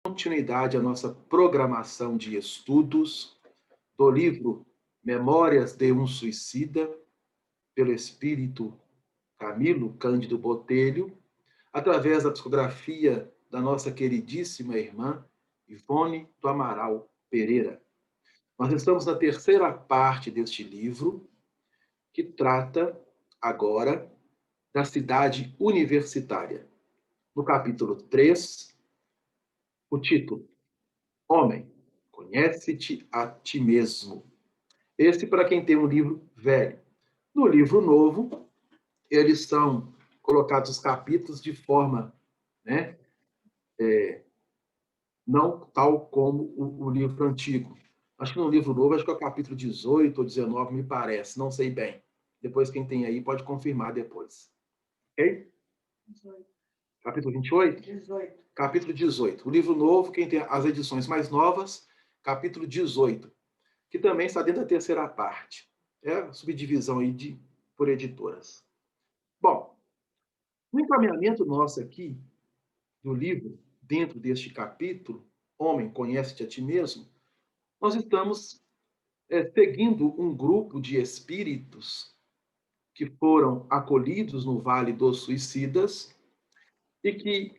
Continuidade à nossa programação de estudos do livro Memórias de um Suicida, pelo espírito Camilo Cândido Botelho, através da psicografia da nossa queridíssima irmã Ivone do Amaral Pereira. Nós estamos na terceira parte deste livro, que trata agora da cidade universitária. No capítulo 3, o título: Homem, conhece-te a ti mesmo. Esse para quem tem um livro velho. No livro novo, eles são colocados os capítulos de forma, né, não tal como o livro antigo. Acho que no livro novo, acho que é o capítulo 18 ou 19, me parece, não sei bem. Depois, quem tem aí pode confirmar depois. Ok? 18. Capítulo 28? 18. Capítulo 18. O livro novo, quem tem as edições mais novas, capítulo 18, que também está dentro da terceira parte. É a subdivisão aí por editoras. Bom, no encaminhamento nosso aqui do livro, dentro deste capítulo, Homem, conhece-te a ti mesmo, nós estamos seguindo um grupo de espíritos que foram acolhidos no Vale dos Suicidas e que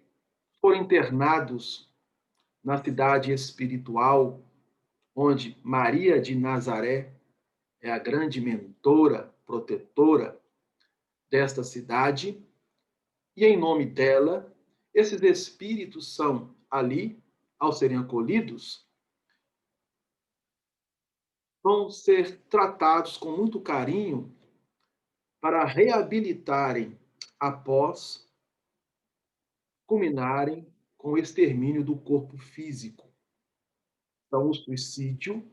foram internados na cidade espiritual, onde Maria de Nazaré é a grande mentora, protetora desta cidade, e em nome dela, esses espíritos são ali, ao serem acolhidos, vão ser tratados com muito carinho para reabilitarem após culminarem com o extermínio do corpo físico. Então, o suicídio,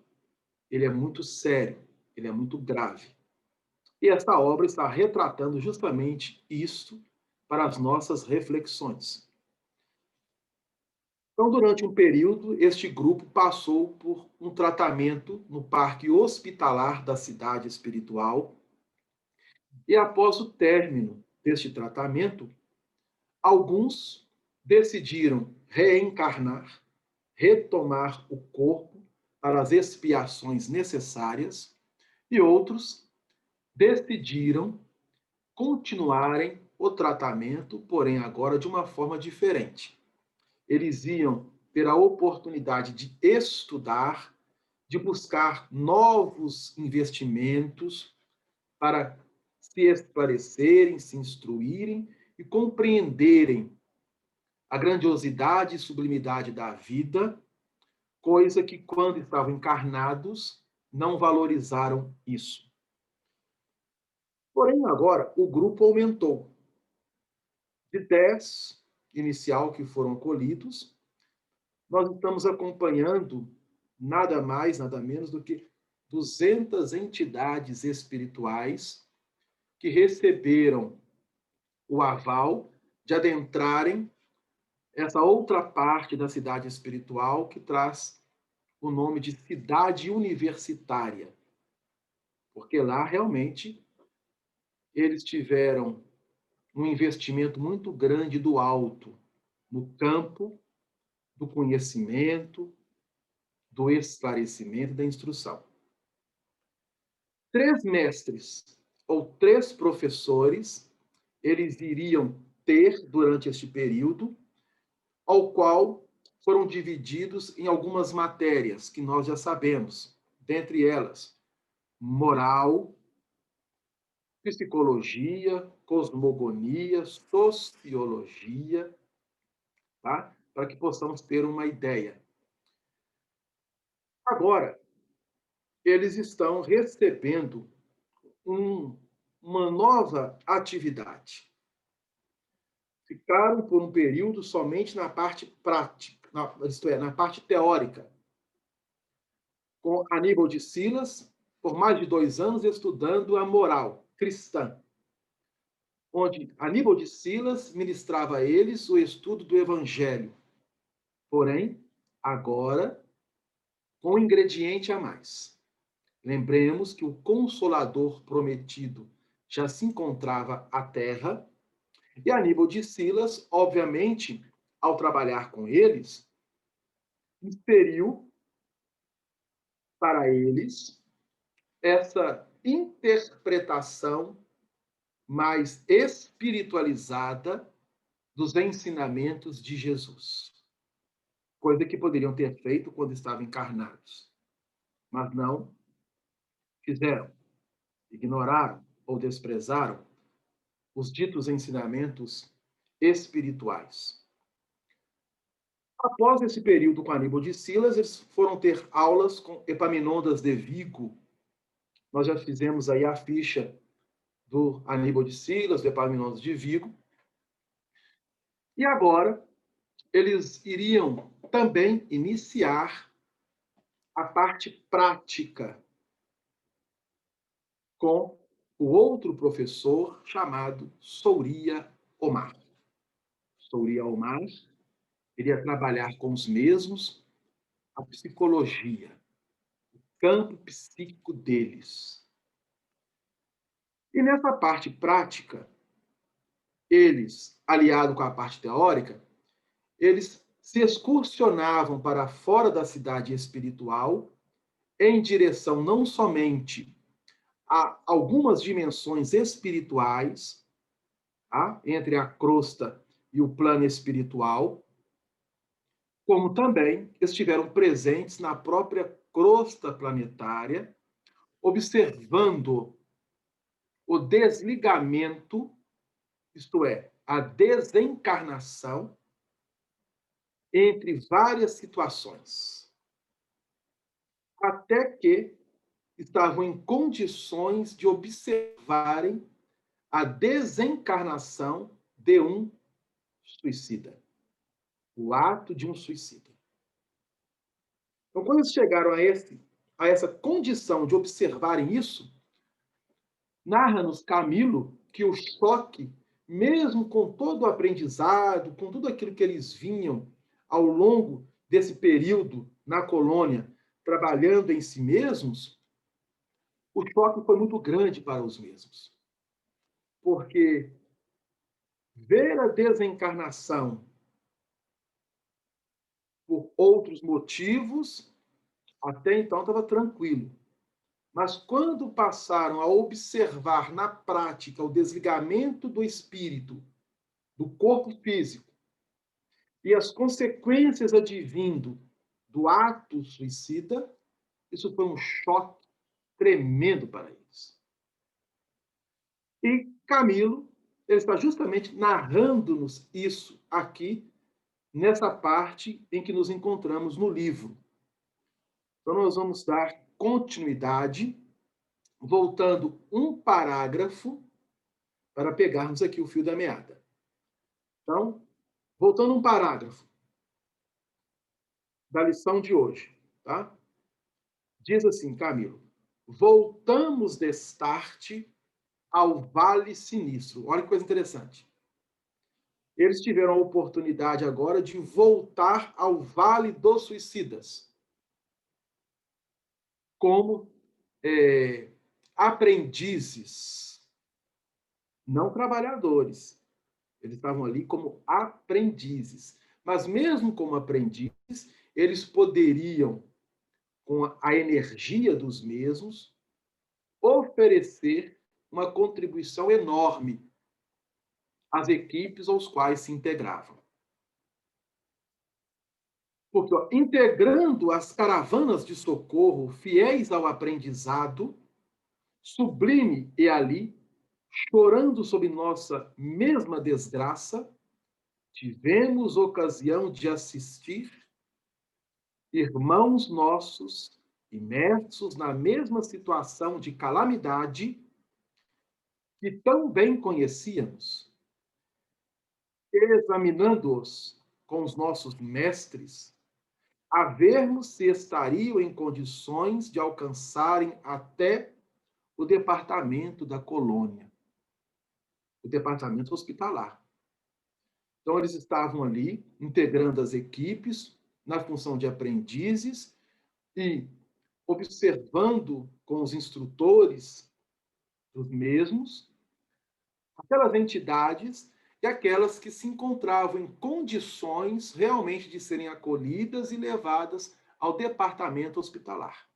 ele é muito sério, ele é muito grave. E esta obra está retratando justamente isto para as nossas reflexões. Então, durante um período, este grupo passou por um tratamento no parque hospitalar da cidade espiritual, e após o término deste tratamento, alguns decidiram reencarnar, retomar o corpo para as expiações necessárias, e outros decidiram continuarem o tratamento, porém agora de uma forma diferente. Eles iam ter a oportunidade de estudar, de buscar novos investimentos para se esclarecerem, se instruírem e compreenderem a grandiosidade e sublimidade da vida, coisa que, quando estavam encarnados, não valorizaram isso. Porém, agora, o grupo aumentou. De 10 inicial que foram acolhidos, nós estamos acompanhando nada mais, nada menos do que 200 entidades espirituais que receberam o aval de adentrarem essa outra parte da cidade espiritual que traz o nome de cidade universitária, porque lá realmente eles tiveram um investimento muito grande do alto no campo do conhecimento, do esclarecimento, da instrução. 3 mestres ou 3 professores eles iriam ter durante este período, ao qual foram divididos em algumas matérias que nós já sabemos, dentre elas, moral, psicologia, cosmogonia, sociologia, tá? Para que possamos ter uma ideia. Agora, eles estão recebendo uma nova atividade. Ficaram por um período somente na parte prática, isto é, na parte teórica, com Aníbal de Silas, por mais de 2 anos, estudando a moral cristã, onde Aníbal de Silas ministrava a eles o estudo do Evangelho. Porém, agora, com um ingrediente a mais. Lembremos que o Consolador prometido já se encontrava à terra, e Aníbal de Silas, obviamente, ao trabalhar com eles, inseriu para eles essa interpretação mais espiritualizada dos ensinamentos de Jesus. Coisa que poderiam ter feito quando estavam encarnados, mas não fizeram. Ignoraram ou desprezaram os ditos ensinamentos espirituais. Após esse período com Aníbal de Silas, eles foram ter aulas com Epaminondas de Vigo. Nós já fizemos aí a ficha do Aníbal de Silas, do Epaminondas de Vigo. E agora eles iriam também iniciar a parte prática com o outro professor chamado Souria Omar. Souria Omar iria trabalhar com os mesmos a psicologia, o campo psíquico deles. E nessa parte prática, eles, aliado com a parte teórica, eles se excursionavam para fora da cidade espiritual em direção não somente a algumas dimensões espirituais, tá? Entre a crosta e o plano espiritual, como também estiveram presentes na própria crosta planetária, observando o desligamento, isto é, a desencarnação entre várias situações, até que estavam em condições de observarem a desencarnação de um suicida, o ato de um suicida. Então, quando eles chegaram a essa condição de observarem isso, narra-nos Camilo que o choque, mesmo com todo o aprendizado, com tudo aquilo que eles vinham ao longo desse período na colônia, trabalhando em si mesmos, o choque foi muito grande para os mesmos. Porque ver a desencarnação por outros motivos, até então estava tranquilo. Mas quando passaram a observar na prática o desligamento do espírito, do corpo físico, e as consequências advindo do ato suicida, isso foi um choque tremendo para eles. E Camilo, ele está justamente narrando-nos isso aqui, nessa parte em que nos encontramos no livro. Então, nós vamos dar continuidade, voltando um parágrafo, para pegarmos aqui o fio da meada. Então, voltando um parágrafo da lição de hoje, tá? Diz assim, Camilo: voltamos destarte ao Vale Sinistro. Olha que coisa interessante. Eles tiveram a oportunidade agora de voltar ao Vale dos Suicidas, como aprendizes, não trabalhadores. Eles estavam ali como aprendizes. Mas mesmo como aprendizes, eles poderiam, com a energia dos mesmos, oferecer uma contribuição enorme às equipes aos quais se integravam. Porque, integrando as caravanas de socorro fiéis ao aprendizado, sublime e ali, chorando sob nossa mesma desgraça, tivemos ocasião de assistir irmãos nossos imersos na mesma situação de calamidade que tão bem conhecíamos, examinando-os com os nossos mestres, a vermos se estariam em condições de alcançarem até o departamento da colônia, o departamento hospitalar. Então, eles estavam ali, integrando as equipes, na função de aprendizes e observando com os instrutores dos mesmos aquelas entidades e aquelas que se encontravam em condições realmente de serem acolhidas e levadas ao departamento hospitalar.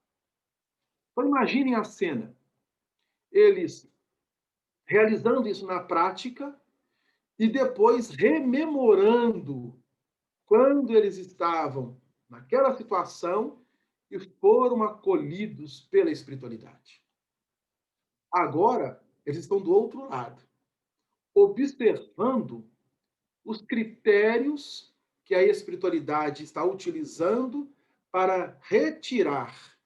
Então, imaginem a cena: eles realizando isso na prática e depois rememorando quando eles estavam naquela situação e foram acolhidos pela espiritualidade. Agora, eles estão do outro lado, observando os critérios que a espiritualidade está utilizando para retirar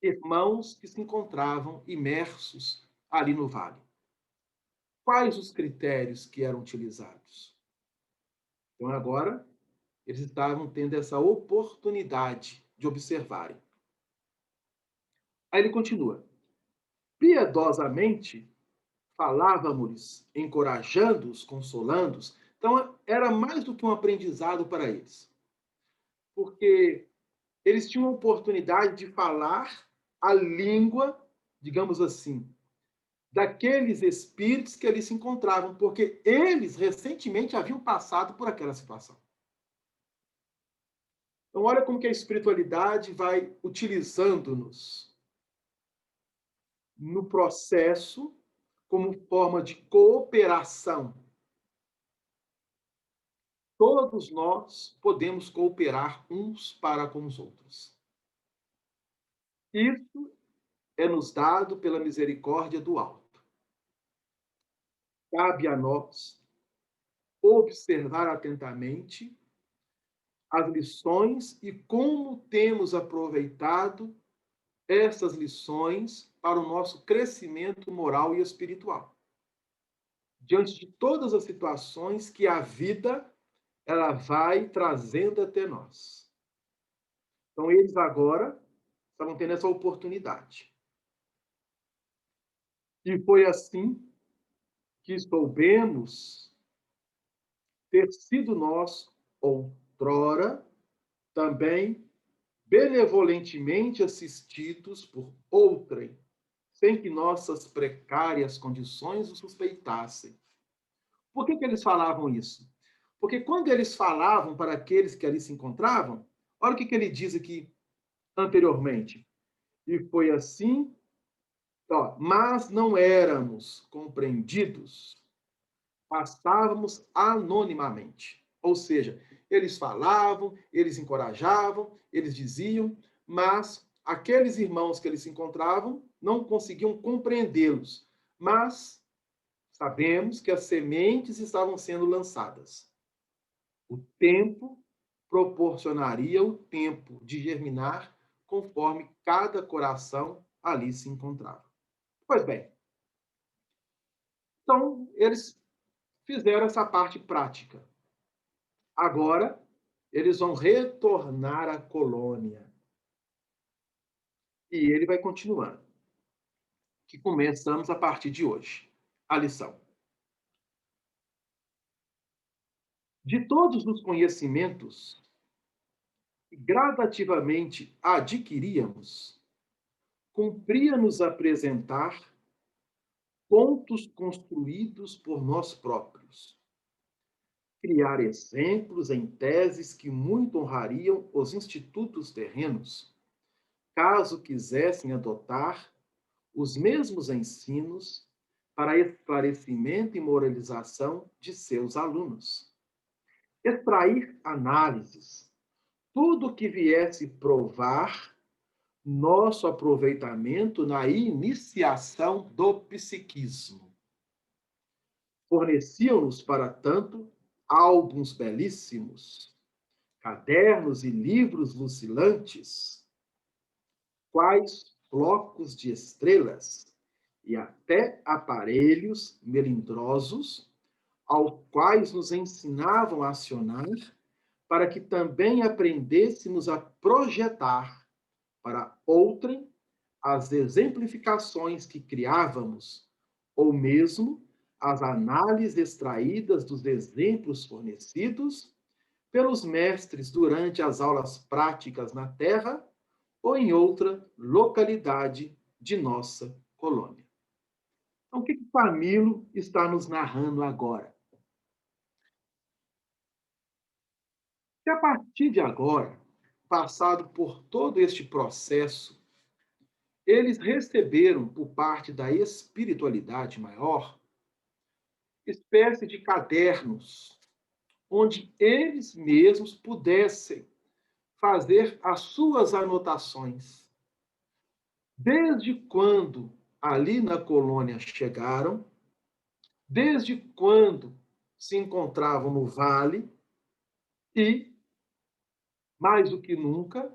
irmãos que se encontravam imersos ali no vale. Quais os critérios que eram utilizados? Então, agora, eles estavam tendo essa oportunidade de observarem. Aí ele continua: piedosamente falávamos, encorajando-os, consolando-os. Então, era mais do que um aprendizado para eles, porque eles tinham a oportunidade de falar a língua, digamos assim, daqueles espíritos que ali se encontravam, porque eles recentemente haviam passado por aquela situação. Então, olha como que a espiritualidade vai utilizando-nos no processo como forma de cooperação. Todos nós podemos cooperar uns para com os outros. Isso é nos dado pela misericórdia do alto. Cabe a nós observar atentamente as lições e como temos aproveitado essas lições para o nosso crescimento moral e espiritual. Diante de todas as situações que a vida ela vai trazendo até nós. Então, eles agora estavam tendo essa oportunidade. E foi assim que soubemos ter sido nós, outrora, também benevolentemente assistidos por outrem, sem que nossas precárias condições o suspeitassem. Por que eles falavam isso? Porque quando eles falavam para aqueles que ali se encontravam, olha o que ele diz aqui anteriormente. E foi assim, ó, mas não éramos compreendidos, passávamos anonimamente. Ou seja, eles falavam, eles encorajavam, eles diziam, mas aqueles irmãos que eles se encontravam não conseguiam compreendê-los. Mas sabemos que as sementes estavam sendo lançadas. O tempo proporcionaria o tempo de germinar conforme cada coração ali se encontrava. Pois bem, então eles fizeram essa parte prática. Agora, eles vão retornar à colônia. E ele vai continuando, que começamos a partir de hoje. A lição. De todos os conhecimentos que gradativamente adquiríamos, cumpria-nos apresentar pontos construídos por nós próprios, criar exemplos em teses que muito honrariam os institutos terrenos, caso quisessem adotar os mesmos ensinos para esclarecimento e moralização de seus alunos. Extrair análises, tudo que viesse provar nosso aproveitamento na iniciação do psiquismo. Forneciam-nos, para tanto, álbuns belíssimos, cadernos e livros lucilantes, quais flocos de estrelas, e até aparelhos melindrosos, aos quais nos ensinavam a acionar, para que também aprendêssemos a projetar para outrem as exemplificações que criávamos, ou mesmo as análises extraídas dos exemplos fornecidos pelos mestres durante as aulas práticas na Terra ou em outra localidade de nossa colônia. Então, o que Camilo está nos narrando agora? E a partir de agora, passado por todo este processo, eles receberam, por parte da espiritualidade maior, espécie de cadernos, onde eles mesmos pudessem fazer as suas anotações. Desde quando ali na colônia chegaram, desde quando se encontravam no vale e, mais do que nunca,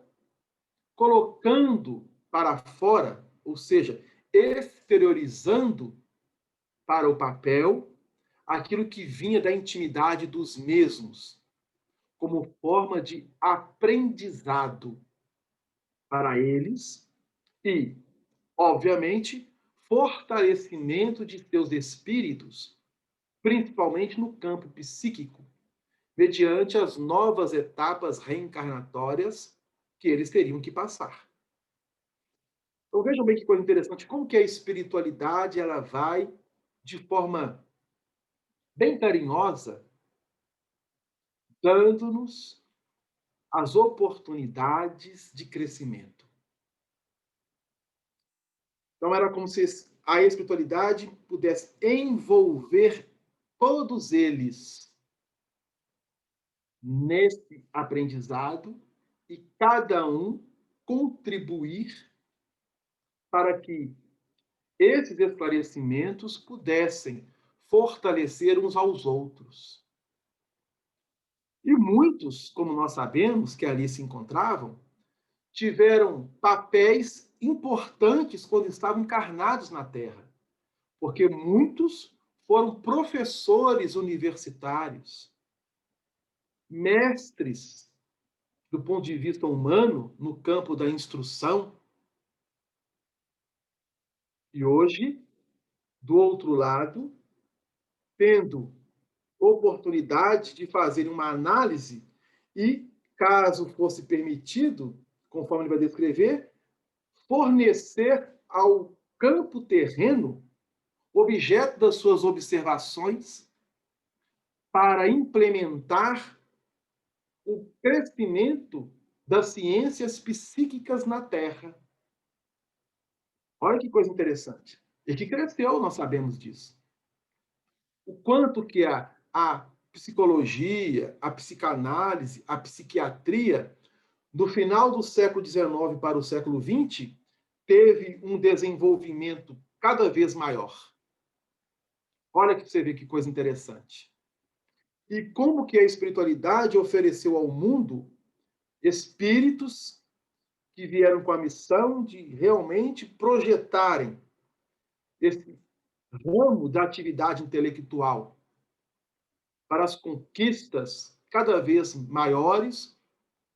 colocando para fora, ou seja, exteriorizando para o papel aquilo que vinha da intimidade dos mesmos, como forma de aprendizado para eles e, obviamente, fortalecimento de seus espíritos, principalmente no campo psíquico, mediante as novas etapas reencarnatórias que eles teriam que passar. Então vejam bem que coisa interessante, como que a espiritualidade ela vai, de forma bem carinhosa, dando-nos as oportunidades de crescimento. Então era como se a espiritualidade pudesse envolver todos eles nesse aprendizado e cada um contribuir para que esses esclarecimentos pudessem fortalecer uns aos outros. E muitos, como nós sabemos, que ali se encontravam, tiveram papéis importantes quando estavam encarnados na Terra, porque muitos foram professores universitários, mestres do ponto de vista humano no campo da instrução. E hoje, do outro lado, tendo oportunidade de fazer uma análise e, caso fosse permitido, conforme ele vai descrever, fornecer ao campo terreno objeto das suas observações para implementar o crescimento das ciências psíquicas na Terra. Olha que coisa interessante. E que cresceu, nós sabemos disso. O quanto que a psicologia, a psicanálise, a psiquiatria, do final do século XIX para o século XX, teve um desenvolvimento cada vez maior. Olha que você vê que coisa interessante. E como que a espiritualidade ofereceu ao mundo espíritos que vieram com a missão de realmente projetarem esse ramo da atividade intelectual para as conquistas cada vez maiores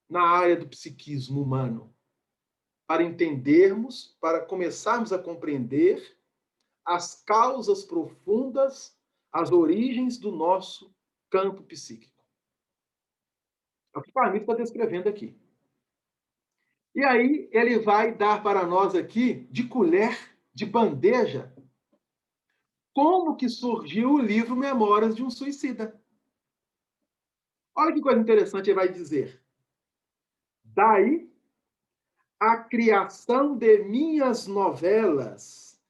na área do psiquismo humano, para entendermos, para começarmos a compreender as causas profundas, as origens do nosso campo psíquico. É o que Parmito está descrevendo aqui. E aí ele vai dar para nós aqui, de colher, de bandeja, como que surgiu o livro Memórias de um Suicida. Olha que coisa interessante ele vai dizer. Daí, a criação de minhas novelas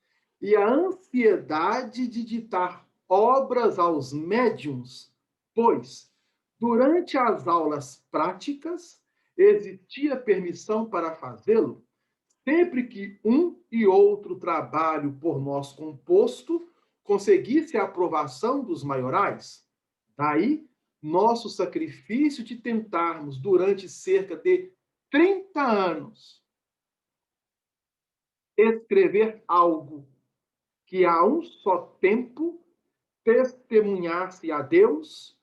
e a ansiedade de ditar obras aos médiuns, pois, durante as aulas práticas, existia permissão para fazê-lo, sempre que um e outro trabalho por nós composto conseguisse a aprovação dos maiorais. Daí, nosso sacrifício de tentarmos, durante cerca de 30 anos, escrever algo que a um só tempo testemunhasse a Deus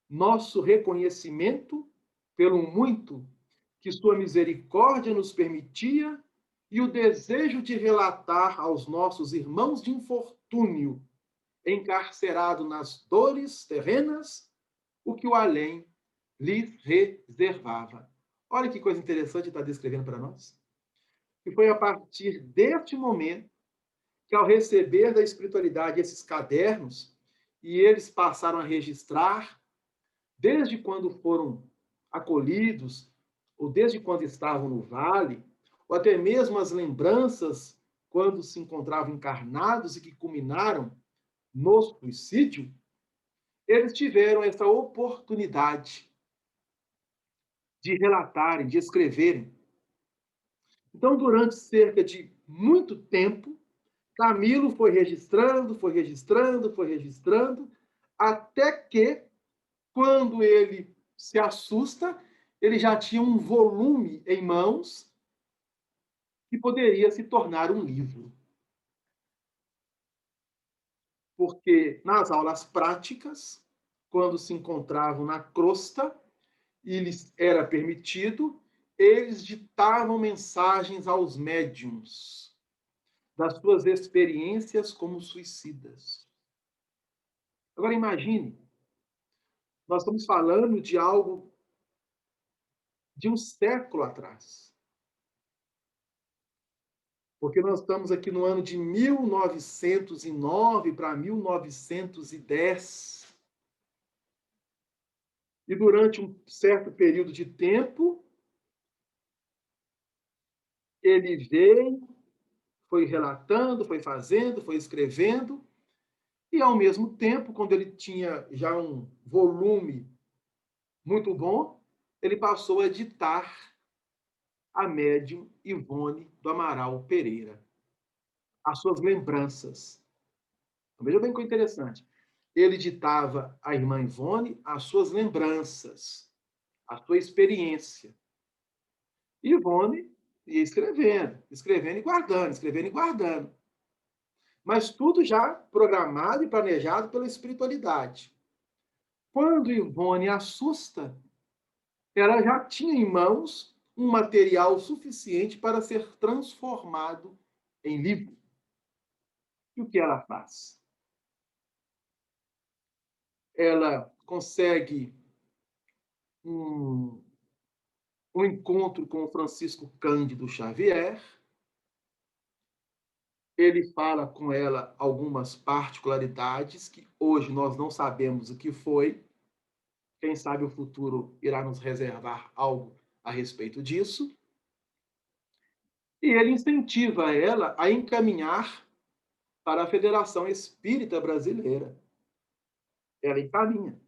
nosso reconhecimento pelo muito que sua misericórdia nos permitia e o desejo de relatar aos nossos irmãos de infortúnio, encarcerado nas dores terrenas, o que o além lhes reservava. Olha que coisa interessante está descrevendo para nós. E foi a partir deste momento que, ao receber da espiritualidade esses cadernos, e eles passaram a registrar, desde quando foram acolhidos, ou desde quando estavam no vale, ou até mesmo as lembranças quando se encontravam encarnados e que culminaram no suicídio, eles tiveram essa oportunidade de relatarem, de escreverem. Então, durante cerca de muito tempo, Camilo foi registrando, foi registrando, foi registrando, até que, quando ele se assusta, ele já tinha um volume em mãos que poderia se tornar um livro. Porque nas aulas práticas, quando se encontravam na crosta, e lhes era permitido, eles ditavam mensagens aos médiums das suas experiências como suicidas. Agora imagine, nós estamos falando de algo de um século atrás. Porque nós estamos aqui no ano de 1909 para 1910. E durante um certo período de tempo, ele veio, foi relatando, foi fazendo, foi escrevendo, e ao mesmo tempo, quando ele tinha já um volume muito bom, ele passou a ditar a médium Ivone do Amaral Pereira as suas lembranças. Então, veja bem que é interessante. Ele ditava à irmã Ivone as suas lembranças, a sua experiência. E Ivone ia escrevendo, escrevendo e guardando, escrevendo e guardando. Mas tudo já programado e planejado pela espiritualidade. Quando Ivone assusta, ela já tinha em mãos um material suficiente para ser transformado em livro. E o que ela faz? Ela consegue um, um encontro com o Francisco Cândido Xavier. Ele fala com ela algumas particularidades que hoje nós não sabemos o que foi. Quem sabe o futuro irá nos reservar algo a respeito disso. E ele incentiva ela a encaminhar para a Federação Espírita Brasileira. Ela encaminha.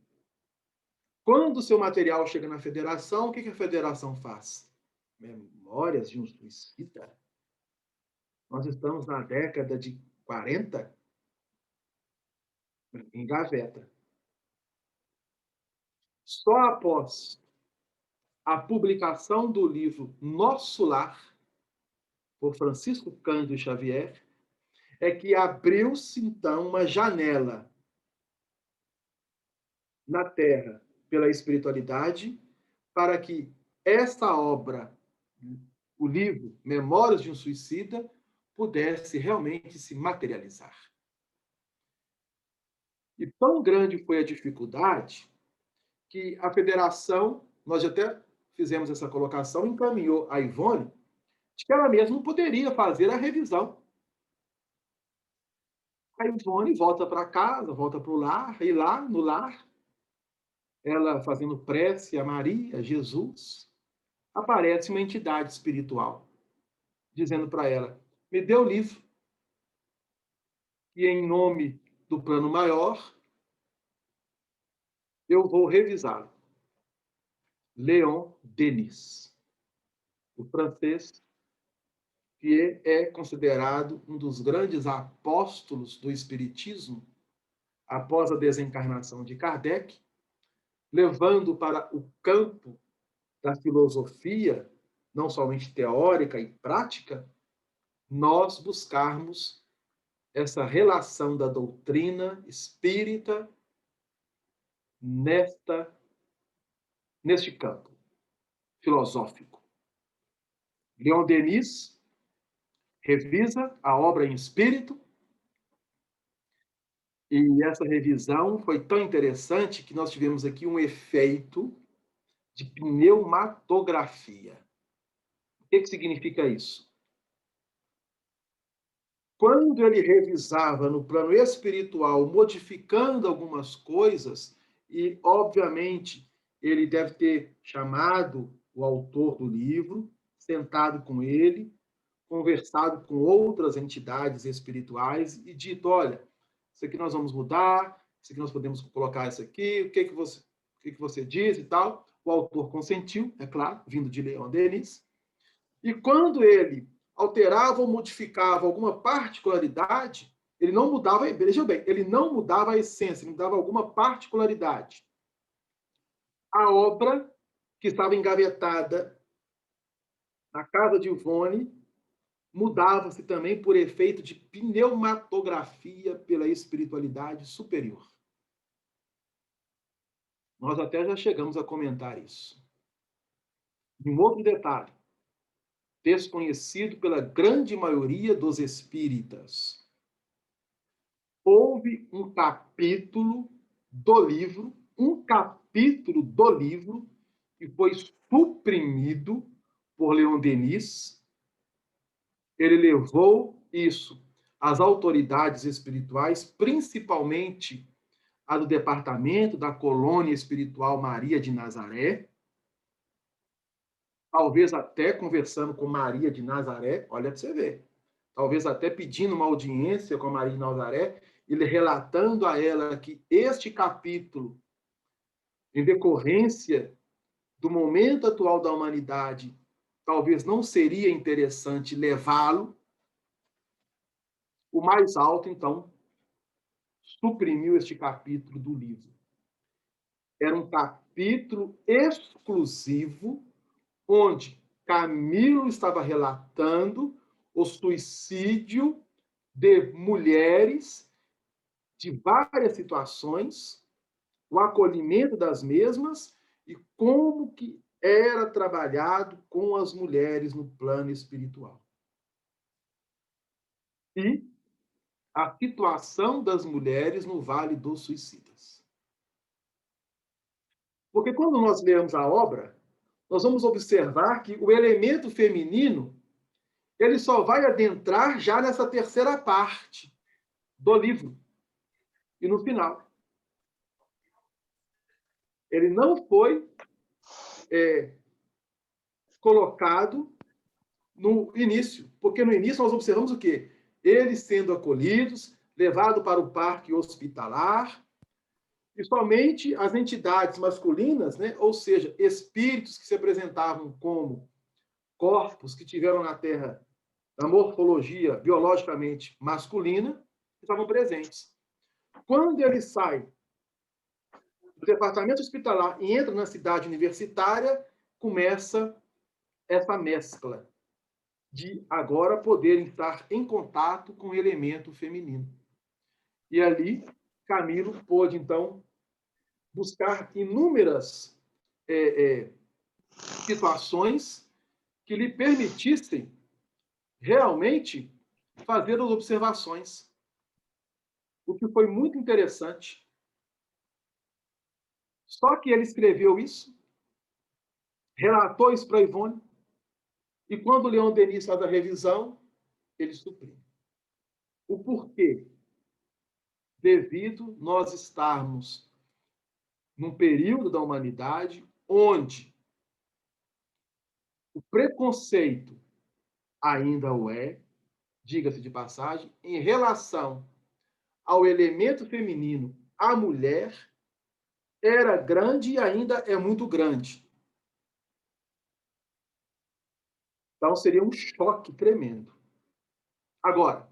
Quando o seu material chega na federação, o que a federação faz? Memórias de um suicida? Nós estamos na década de 40, em gaveta. Só após a publicação do livro Nosso Lar, por Francisco Cândido Xavier, é que abriu-se, então, uma janela na Terra pela espiritualidade para que essa obra, o livro Memórias de um Suicida, pudesse realmente se materializar. E tão grande foi a dificuldade que a federação, nós até fizemos essa colocação, encaminhou a Ivone, de que ela mesma não poderia fazer a revisão. A Ivone volta para casa, volta para o lar, e lá no lar, ela fazendo prece a Maria, a Jesus, aparece uma entidade espiritual, dizendo para ela: me dê o livro, e em nome do plano maior, eu vou revisá-lo. Leon Denis, o francês, que é considerado um dos grandes apóstolos do Espiritismo após a desencarnação de Kardec, levando para o campo da filosofia, não somente teórica e prática, nós buscarmos essa relação da doutrina espírita neste campo filosófico. Leon Denis revisa a obra em espírito, e essa revisão foi tão interessante que nós tivemos aqui um efeito de pneumatografia. O que significa isso? Quando ele revisava no plano espiritual, modificando algumas coisas, e, obviamente, ele deve ter chamado o autor do livro, sentado com ele, conversado com outras entidades espirituais e dito: olha, isso aqui nós vamos mudar, isso aqui nós podemos colocar isso aqui, o que você diz e tal. O autor consentiu, é claro, vindo de Leon Denis. E quando ele alterava ou modificava alguma particularidade, ele não mudava, veja bem, ele não mudava a essência, ele mudava alguma particularidade. A obra que estava engavetada na casa de Ivone mudava-se também por efeito de pneumatografia pela espiritualidade superior. Nós até já chegamos a comentar isso. E um outro detalhe, desconhecido pela grande maioria dos espíritas. Houve um capítulo do livro, que foi suprimido por Leon Denis. Ele levou isso às autoridades espirituais, principalmente a do departamento da colônia espiritual Maria de Nazaré, talvez até conversando com Maria de Nazaré, olha para você ver, talvez até pedindo uma audiência com a Maria de Nazaré, ele relatando a ela que este capítulo, em decorrência do momento atual da humanidade, talvez não seria interessante levá-lo. O mais alto, então, suprimiu este capítulo do livro. Era um capítulo exclusivo, onde Camilo estava relatando o suicídio de mulheres de várias situações, o acolhimento das mesmas e como que era trabalhado com as mulheres no plano espiritual. E a situação das mulheres no Vale dos Suicidas. Porque quando nós lemos a obra, nós vamos observar que o elemento feminino ele só vai adentrar já nessa terceira parte do livro. E no final. Ele não foi colocado no início, porque no início nós observamos o quê? Eles sendo acolhidos, levados para o parque hospitalar, e somente as entidades masculinas, né, ou seja, espíritos que se apresentavam como corpos que tiveram na Terra a morfologia biologicamente masculina, estavam presentes. Quando ele sai do departamento hospitalar e entra na cidade universitária, começa essa mescla de agora poderem estar em contato com o elemento feminino. E ali, Camilo pôde, então, buscar inúmeras situações que lhe permitissem realmente fazer as observações. O que foi muito interessante. Só que ele escreveu isso, relatou isso para Ivone, e quando o Leon Denis faz a revisão, ele suprime. O porquê? Devido nós estarmos num período da humanidade onde o preconceito ainda o é, diga-se de passagem, em relação ao elemento feminino, a mulher era grande e ainda é muito grande. Então, seria um choque tremendo. Agora,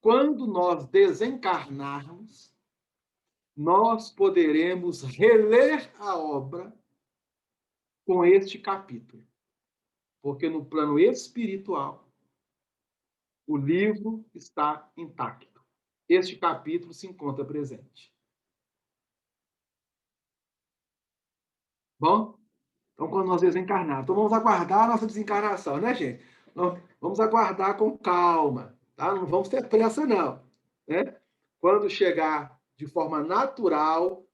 quando nós desencarnarmos, nós poderemos reler a obra com este capítulo. Porque no plano espiritual, o livro está intacto. Este capítulo se encontra presente. Bom? Então, quando nós desencarnarmos, então vamos aguardar a nossa desencarnação, né, gente? Vamos aguardar com calma, tá? Não vamos ter pressa, não. Né? Quando chegar de forma natural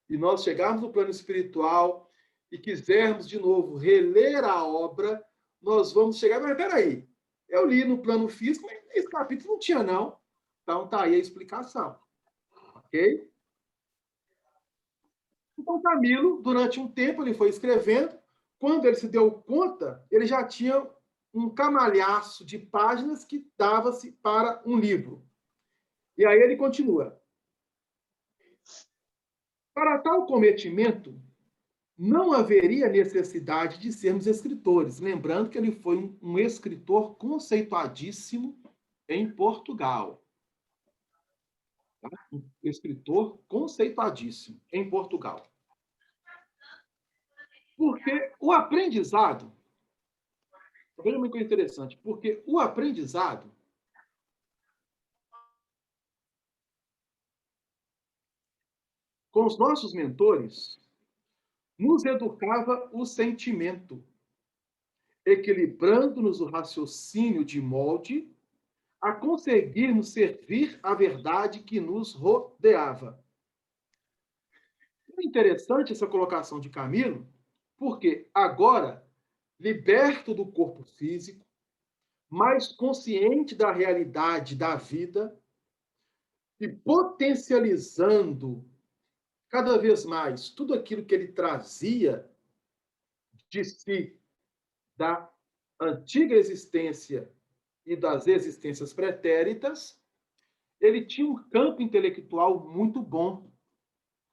e nós chegarmos no plano espiritual e quisermos de novo reler a obra, nós vamos chegar, mas peraí, eu li no plano físico, mas esse capítulo não tinha, não. Então tá aí a explicação. Ok? Então, Camilo, durante um tempo, ele foi escrevendo. Quando ele se deu conta, ele já tinha um camalhaço de páginas que dava-se para um livro. E aí ele continua. Para tal cometimento, não haveria necessidade de sermos escritores. Lembrando que ele foi um escritor conceituadíssimo em Portugal. Tá? Um escritor conceituadíssimo em Portugal. Porque o aprendizado, veja uma coisa interessante, porque o aprendizado, com os nossos mentores, nos educava o sentimento, equilibrando-nos o raciocínio de molde a conseguirmos servir a verdade que nos rodeava. É interessante essa colocação de Camilo, porque agora, liberto do corpo físico, mais consciente da realidade da vida e potencializando cada vez mais tudo aquilo que ele trazia de si, da antiga existência e das existências pretéritas, ele tinha um campo intelectual muito bom,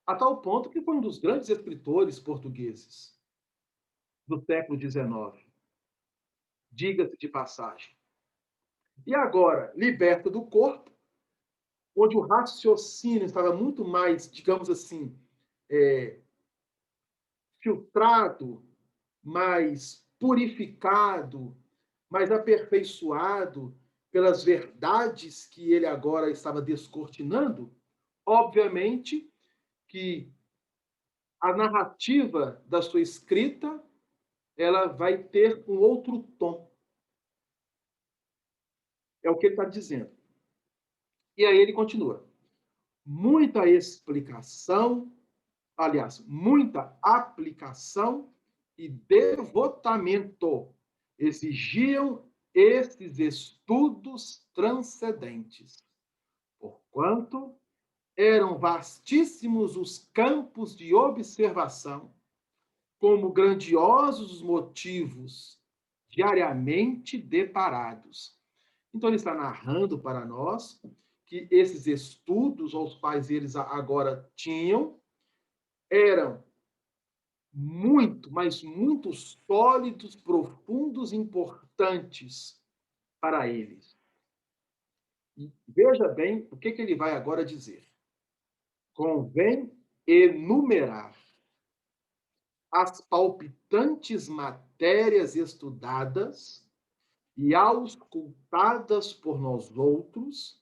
a tal ponto que foi um dos grandes escritores portugueses do século XIX, diga-se de passagem. E agora, liberto do corpo, onde o raciocínio estava muito mais, digamos assim, filtrado, mais purificado, mais aperfeiçoado pelas verdades que ele agora estava descortinando, obviamente que a narrativa da sua escrita ela vai ter um outro tom. É o que ele está dizendo. E aí ele continua. Muita explicação, aliás, muita aplicação e devotamento exigiam esses estudos transcendentes, porquanto eram vastíssimos os campos de observação, como grandiosos os motivos diariamente deparados. Então, ele está narrando para nós que esses estudos aos quais eles agora tinham eram muito, mas muito sólidos, profundos, importantes para eles. E veja bem o que ele vai agora dizer. Convém enumerar as palpitantes matérias estudadas e auscultadas por nós outros,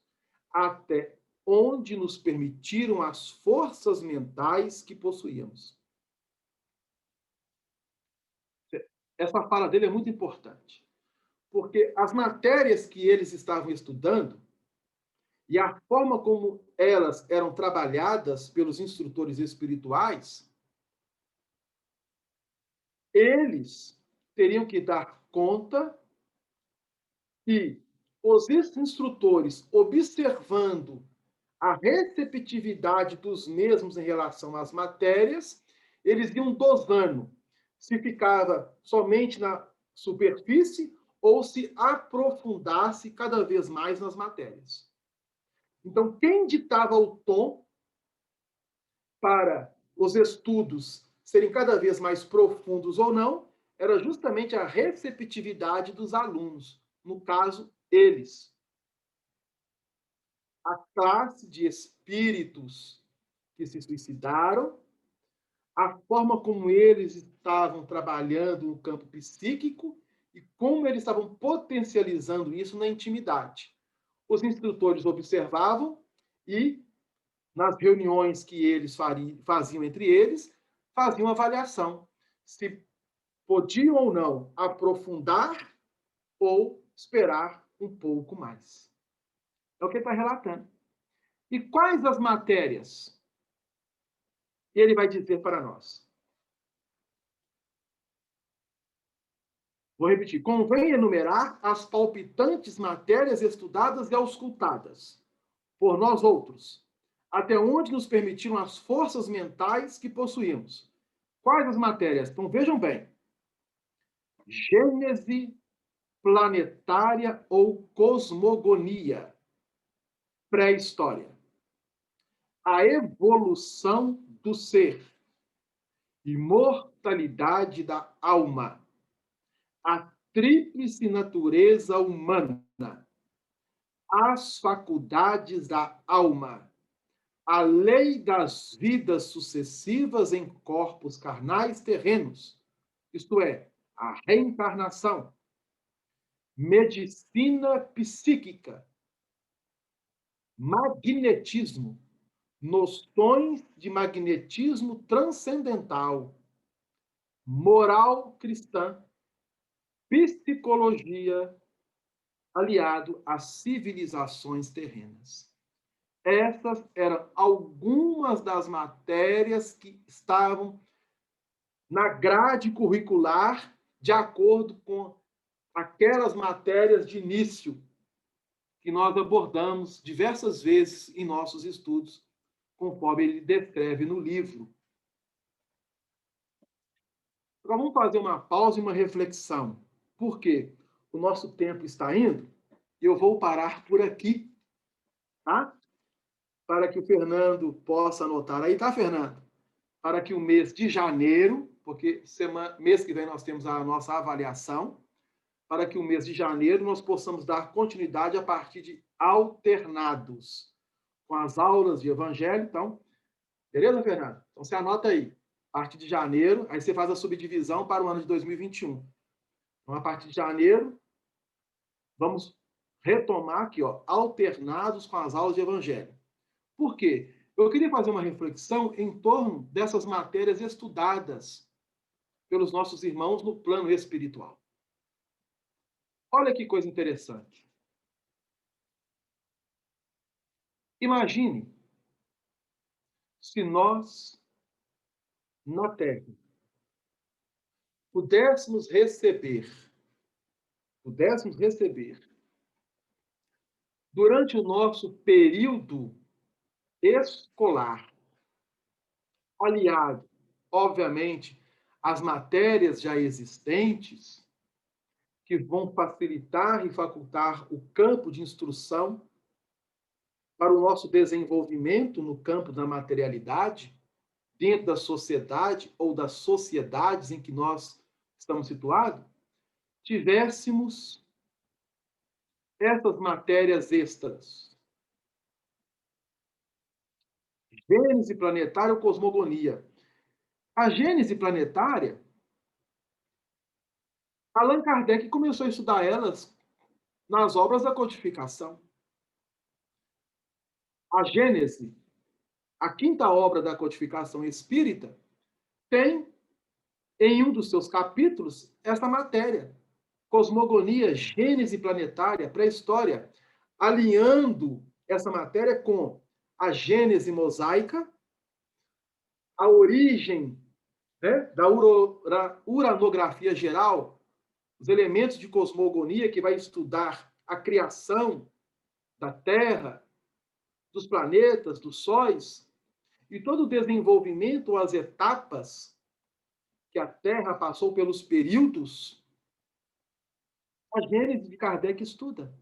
até onde nos permitiram as forças mentais que possuíamos. Essa fala dele é muito importante, porque as matérias que eles estavam estudando e a forma como elas eram trabalhadas pelos instrutores espirituais, eles teriam que dar conta e os instrutores, observando a receptividade dos mesmos em relação às matérias, eles iam dosando se ficava somente na superfície ou se aprofundasse cada vez mais nas matérias. Então, quem ditava o tom para os estudos serem cada vez mais profundos ou não era justamente a receptividade dos alunos, no caso, eles. A classe de espíritos que se suicidaram, a forma como eles estavam trabalhando no campo psíquico e como eles estavam potencializando isso na intimidade. Os instrutores observavam e, nas reuniões que eles faziam entre eles, faziam avaliação se podiam ou não aprofundar ou esperar um pouco mais. É o que ele está relatando. E quais as matérias? Ele vai dizer para nós. Vou repetir. Convém enumerar as palpitantes matérias estudadas e auscultadas por nós outros, até onde nos permitiram as forças mentais que possuímos. Quais as matérias? Então, vejam bem. Gênese planetária ou cosmogonia. Pré-história. A evolução do ser. Imortalidade da alma. A tríplice natureza humana. As faculdades da alma. A lei das vidas sucessivas em corpos carnais terrenos, isto é, a reencarnação, medicina psíquica, magnetismo, noções de magnetismo transcendental, moral cristã, psicologia, aliado às civilizações terrenas. Essas eram algumas das matérias que estavam na grade curricular de acordo com aquelas matérias de início que nós abordamos diversas vezes em nossos estudos, conforme ele descreve no livro. Agora vamos fazer uma pausa e uma reflexão. Por quê? O nosso tempo está indo e eu vou parar por aqui, tá? Para que o Fernando possa anotar aí, tá, Fernando? Para que o mês de janeiro, porque mês que vem nós temos a nossa avaliação, para que o mês de janeiro nós possamos dar continuidade a partir de alternados, com as aulas de evangelho. Então, beleza, Fernando? Então você anota aí, a partir de janeiro, aí você faz a subdivisão para o ano de 2021. Então, a partir de janeiro, vamos retomar aqui, ó, alternados com as aulas de evangelho. Por quê? Eu queria fazer uma reflexão em torno dessas matérias estudadas pelos nossos irmãos no plano espiritual. Olha que coisa interessante. Imagine se nós, na Terra, pudéssemos receber, durante o nosso período escolar, aliado, obviamente, às matérias já existentes, que vão facilitar e facultar o campo de instrução para o nosso desenvolvimento no campo da materialidade, dentro da sociedade ou das sociedades em que nós estamos situados, tivéssemos essas matérias extras. Gênese planetária ou cosmogonia. A gênese planetária, Allan Kardec começou a estudar elas nas obras da codificação. A Gênese, a quinta obra da codificação espírita, tem em um dos seus capítulos essa matéria. Cosmogonia, gênese planetária, pré-história, alinhando essa matéria com a gênese mosaica, a origem, né, da uranografia geral, os elementos de cosmogonia que vai estudar a criação da Terra, dos planetas, dos sóis, e todo o desenvolvimento, as etapas que a Terra passou pelos períodos, a Gênese de Kardec estuda.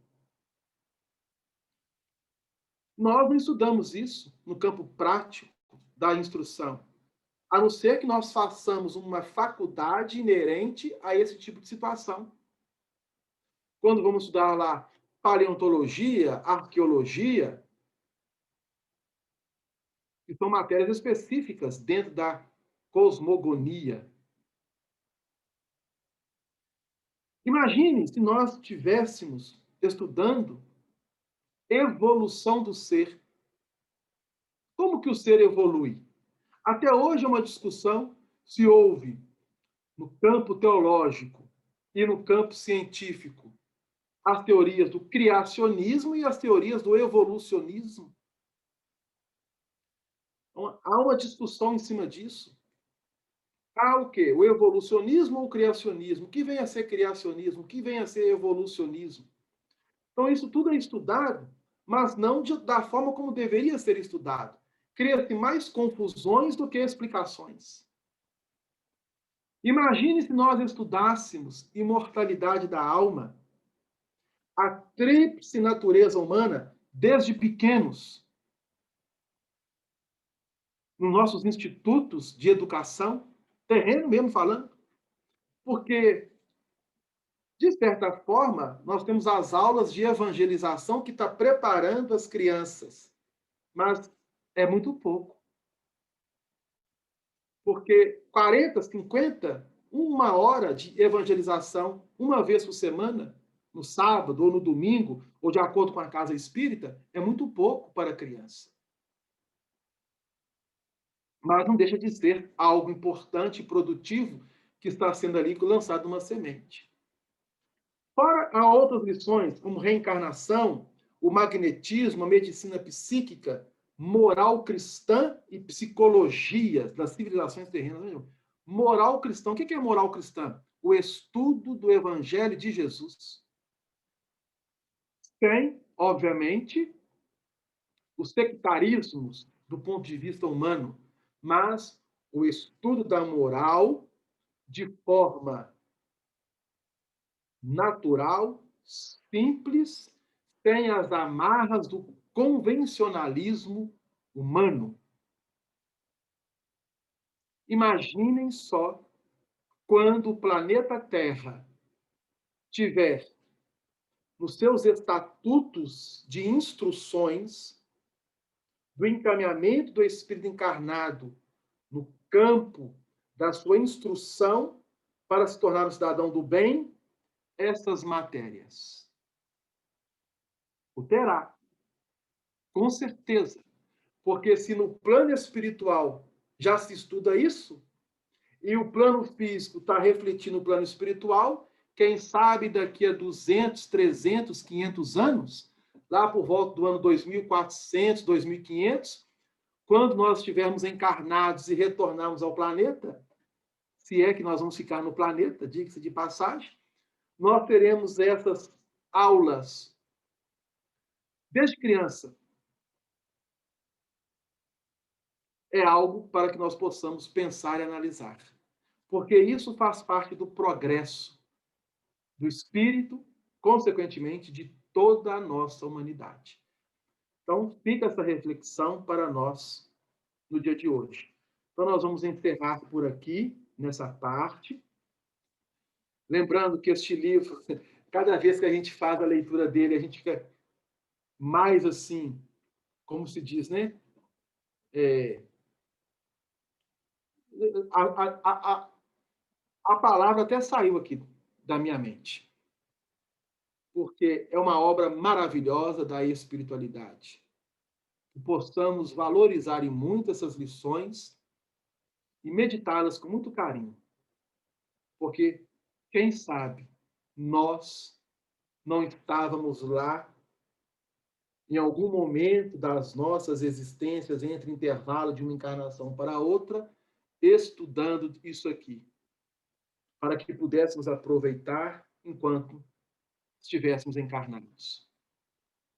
Nós não estudamos isso no campo prático da instrução, a não ser que nós façamos uma faculdade inerente a esse tipo de situação. Quando vamos estudar lá paleontologia, arqueologia, que são matérias específicas dentro da cosmogonia. Imagine se nós estivéssemos estudando evolução do ser. Como que o ser evolui? Até hoje é uma discussão se houve, no campo teológico e no campo científico, as teorias do criacionismo e as teorias do evolucionismo. Então, há uma discussão em cima disso. Há o quê? O evolucionismo ou o criacionismo? O que vem a ser criacionismo? O que vem a ser evolucionismo? Então, isso tudo é estudado mas não da forma como deveria ser estudado. Cria-se mais confusões do que explicações. Imagine se nós estudássemos imortalidade da alma, a tríplice natureza humana, desde pequenos, nos nossos institutos de educação, terreno mesmo falando, porque, de certa forma, nós temos as aulas de evangelização que está preparando as crianças, mas é muito pouco. Porque 40, 50, uma hora de evangelização, uma vez por semana, no sábado ou no domingo, ou de acordo com a casa espírita, é muito pouco para a criança. Mas não deixa de ser algo importante e produtivo que está sendo ali lançado uma semente. Fora há outras lições, como reencarnação, o magnetismo, a medicina psíquica, moral cristã e psicologia das civilizações terrenas. Moral cristã. O que é moral cristã? O estudo do Evangelho de Jesus. Tem, obviamente, os sectarismos do ponto de vista humano, mas o estudo da moral de forma natural, simples, sem as amarras do convencionalismo humano. Imaginem só quando o planeta Terra tiver nos seus estatutos de instruções do encaminhamento do espírito encarnado no campo da sua instrução para se tornar um cidadão do bem, essas matérias. O terá, com certeza. Porque se no plano espiritual já se estuda isso, e o plano físico está refletindo o plano espiritual, quem sabe daqui a 200, 300, 500 anos, lá por volta do ano 2400, 2500, quando nós estivermos encarnados e retornarmos ao planeta, se é que nós vamos ficar no planeta, diga-se de passagem, nós teremos essas aulas desde criança. É algo para que nós possamos pensar e analisar. Porque isso faz parte do progresso do espírito, consequentemente, de toda a nossa humanidade. Então, fica essa reflexão para nós no dia de hoje. Então, nós vamos encerrar por aqui, nessa parte. Lembrando que este livro, cada vez que a gente faz a leitura dele, a gente fica mais assim, como se diz, né? A palavra até saiu aqui da minha mente, porque é uma obra maravilhosa da espiritualidade. Que possamos valorizar em muito essas lições e meditá-las com muito carinho, porque, quem sabe, nós não estávamos lá em algum momento das nossas existências, entre intervalo de uma encarnação para outra, estudando isso aqui, para que pudéssemos aproveitar enquanto estivéssemos encarnados.